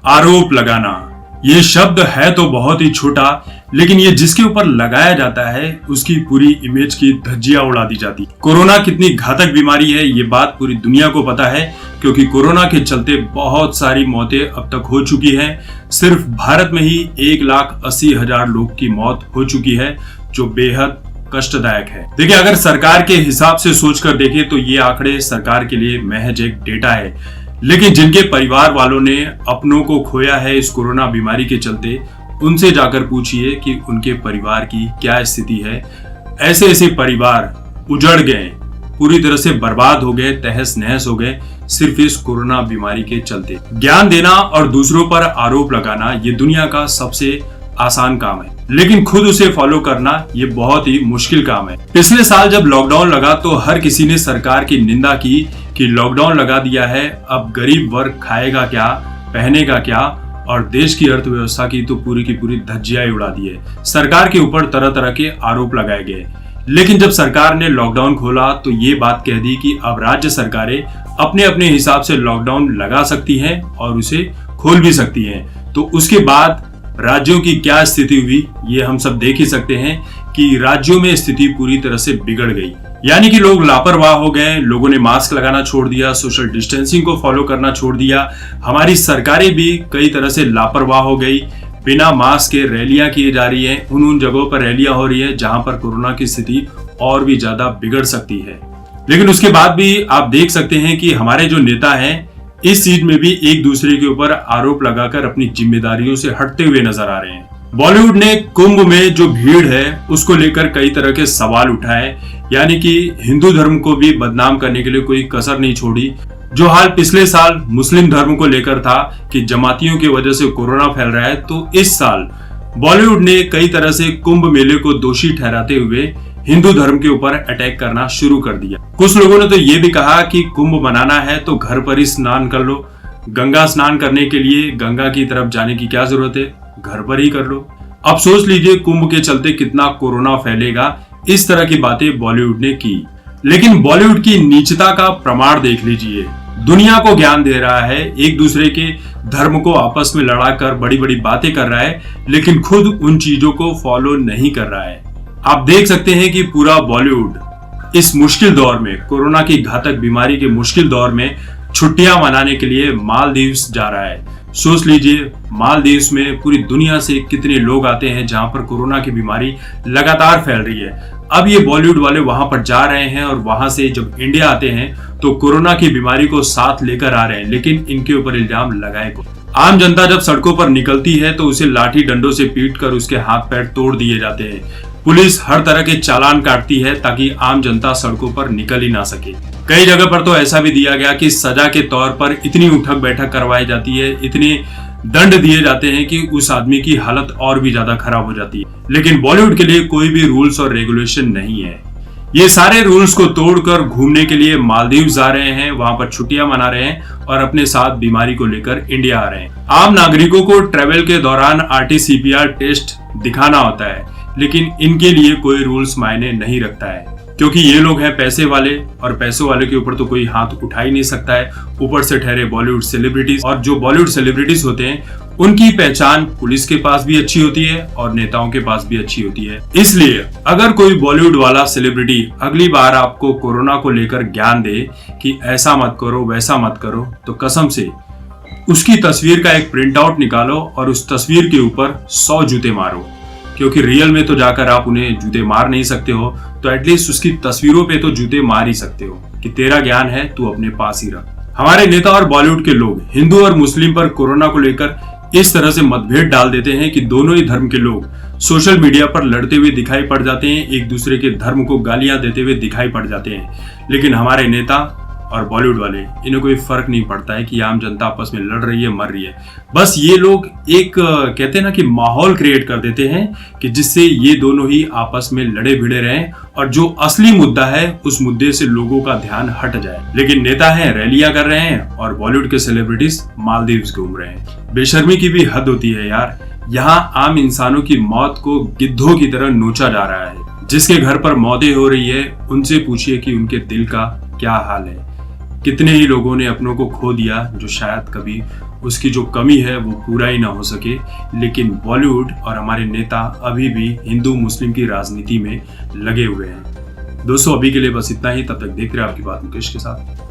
आरोप लगाना, ये शब्द है तो बहुत ही छोटा, लेकिन ये जिसके ऊपर लगाया जाता है उसकी पूरी इमेज की धज्जियां उड़ा दी जाती। कोरोना कितनी घातक बीमारी है ये बात पूरी दुनिया को पता है, क्योंकि कोरोना के चलते बहुत सारी मौतें अब तक हो चुकी हैं। सिर्फ भारत में ही 1,80,000 लोग की मौत हो चुकी है, जो बेहद कष्टदायक है। देखिए, अगर सरकार के हिसाब से सोचकर देखें तो ये आंकड़े सरकार के लिए महज एक डेटा है, लेकिन जिनके परिवार वालों ने अपनों को खोया है इस कोरोना बीमारी के चलते, उनसे जाकर पूछिए कि उनके परिवार की क्या स्थिति है। ऐसे ऐसे परिवार उजड़ गए, पूरी तरह से बर्बाद हो गए, तहस नहस हो गए, सिर्फ इस कोरोना बीमारी के चलते। ज्ञान देना और दूसरों पर आरोप लगाना ये दुनिया का सबसे आसान काम है, लेकिन खुद उसे फॉलो करना ये बहुत ही मुश्किल काम है। पिछले साल जब लॉकडाउन लगा तो हर किसी ने सरकार की निंदा की कि लॉकडाउन लगा दिया है, अब गरीब वर्ग खाएगा क्या, पहनेगा क्या, और देश की अर्थव्यवस्था की तो पूरी की पूरी धज्जियां उड़ा दी है। सरकार के ऊपर तरह तरह के आरोप लगाए गए, लेकिन जब सरकार ने लॉकडाउन खोला तो ये बात कह दी कि अब राज्य सरकारें अपने अपने हिसाब से लॉकडाउन लगा सकती हैं और उसे खोल भी सकती हैं। तो उसके बाद राज्यों की क्या स्थिति हुई ये हम सब देख ही सकते हैं कि राज्यों में स्थिति पूरी तरह से बिगड़ गई। यानी कि लोग लापरवाह हो गए, लोगों ने मास्क लगाना छोड़ दिया, सोशल डिस्टेंसिंग को फॉलो करना छोड़ दिया। हमारी सरकारें भी कई तरह से लापरवाह हो गई, बिना मास्क के रैलियां की जा रही है, उन जगहों पर रैलियां हो रही है जहां पर कोरोना की स्थिति और भी ज्यादा बिगड़ सकती है। लेकिन उसके बाद भी आप देख सकते हैं कि हमारे जो नेता हैं इस चीज में भी एक दूसरे के ऊपर आरोप लगाकर अपनी जिम्मेदारियों से हटते हुए नजर आ रहे हैं। बॉलीवुड ने कुंभ में जो भीड़ है उसको लेकर कई तरह के सवाल उठाए, यानी कि हिंदू धर्म को भी बदनाम करने के लिए कोई कसर नहीं छोड़ी। जो हाल पिछले साल मुस्लिम धर्म को लेकर था कि जमातियों की वजह से कोरोना फैल रहा है, तो इस साल बॉलीवुड ने कई तरह से कुंभ मेले को दोषी ठहराते हुए हिंदू धर्म के ऊपर अटैक करना शुरू कर दिया। कुछ लोगों ने तो ये भी कहा कि कुंभ मनाना है तो घर पर ही स्नान कर लो, गंगा स्नान करने के लिए गंगा की तरफ जाने की क्या जरूरत है, घर पर ही कर लो। अब सोच लीजिए कुंभ के चलते कितना कोरोना फैलेगा। इस तरह की बातें बॉलीवुड ने की, लेकिन बॉलीवुड की नीचता का प्रमाण देख लीजिए। दुनिया को ज्ञान दे रहा है, एक दूसरे के धर्म को आपस में लड़ाकर बड़ी बड़ी बातें कर रहा है, लेकिन खुद उन चीजों को फॉलो नहीं कर रहा है। आप देख सकते हैं कि पूरा बॉलीवुड इस मुश्किल दौर में, कोरोना की घातक बीमारी के मुश्किल दौर में छुट्टियां मनाने के लिए मालदीव्स जा रहा है। सोच लीजिए, मालदीव्स में पूरी दुनिया से कितने लोग आते हैं जहां पर कोरोना की बीमारी लगातार फैल रही है। अब ये बॉलीवुड वाले वहां पर जा रहे हैं और वहां से जब इंडिया आते हैं तो कोरोना की बीमारी को साथ लेकर आ रहे हैं, लेकिन इनके ऊपर इल्जाम लगाए को। आम जनता जब सड़कों पर निकलती है तो उसे लाठी डंडों से पीटकर उसके हाथ पैर तोड़ दिए जाते हैं। पुलिस हर तरह के चालान काटती है ताकि आम जनता सड़कों पर निकल ही ना सके। कई जगह पर तो ऐसा भी दिया गया कि सजा के तौर पर इतनी उठक बैठक करवाई जाती है, इतने दंड दिए जाते हैं कि उस आदमी की हालत और भी ज्यादा खराब हो जाती है। लेकिन बॉलीवुड के लिए कोई भी रूल्स और रेगुलेशन नहीं है। ये सारे रूल्स को तोड़कर घूमने के लिए मालदीव जा रहे हैं, वहां पर छुट्टियां मना रहे हैं और अपने साथ बीमारी को लेकर इंडिया आ रहे हैं। आम नागरिकों को ट्रेवल के दौरान RT-PCR टेस्ट दिखाना होता है, लेकिन इनके लिए कोई रूल्स मायने नहीं रखता है, क्योंकि ये लोग हैं पैसे वाले और पैसों वाले के ऊपर तो कोई हाथ उठा ही नहीं सकता है। ऊपर से ठहरे बॉलीवुड सेलिब्रिटीज, और जो बॉलीवुड सेलिब्रिटीज होते हैं उनकी पहचान पुलिस के पास भी अच्छी होती है और नेताओं के पास भी अच्छी होती है। इसलिए अगर कोई बॉलीवुड वाला सेलिब्रिटी अगली बार आपको कोरोना को लेकर ज्ञान दे कि ऐसा मत करो वैसा मत करो, तो कसम से उसकी तस्वीर का एक प्रिंट आउट निकालो और उस तस्वीर के ऊपर 100 जूते मारो, क्योंकि रियल में तो जाकर आप उन्हें जूते मार नहीं सकते हो, तो एटलीस्ट उसकी तस्वीरों पे तो जूते मार ही सकते हो कि तेरा ज्ञान है तू अपने पास ही रख। हमारे नेता और बॉलीवुड के लोग हिंदू और मुस्लिम पर कोरोना को लेकर इस तरह से मतभेद डाल देते हैं कि दोनों ही धर्म के लोग सोशल मीडिया पर लड़ते हुए दिखाई पड़ जाते हैं, एक दूसरे के धर्म को गालियां देते हुए दिखाई पड़ जाते हैं। लेकिन हमारे नेता और बॉलीवुड वाले, इन्हें कोई फर्क नहीं पड़ता है कि आम जनता आपस में लड़ रही है, मर रही है। बस ये लोग एक कहते हैं ना कि माहौल क्रिएट कर देते हैं कि जिससे ये दोनों ही आपस में लड़े भिड़े रहें और जो असली मुद्दा है उस मुद्दे से लोगों का ध्यान हट जाए। लेकिन नेता हैं रैलियां कर रहे हैं और बॉलीवुड के सेलिब्रिटीज मालदीव्स घूम रहे हैं। बेशर्मी की भी हद होती है यार। यहाँ आम इंसानों की मौत को गिद्धों की तरह नोचा जा रहा है। जिसके घर पर मौतें हो रही है उनसे पूछिए कि उनके दिल का क्या हाल है। कितने ही लोगों ने अपनों को खो दिया जो शायद कभी उसकी जो कमी है वो पूरा ही ना हो सके। लेकिन बॉलीवुड और हमारे नेता अभी भी हिंदू मुस्लिम की राजनीति में लगे हुए हैं। दोस्तों अभी के लिए बस इतना ही, तब तक देखते रहे आपकी बात मुकेश के साथ।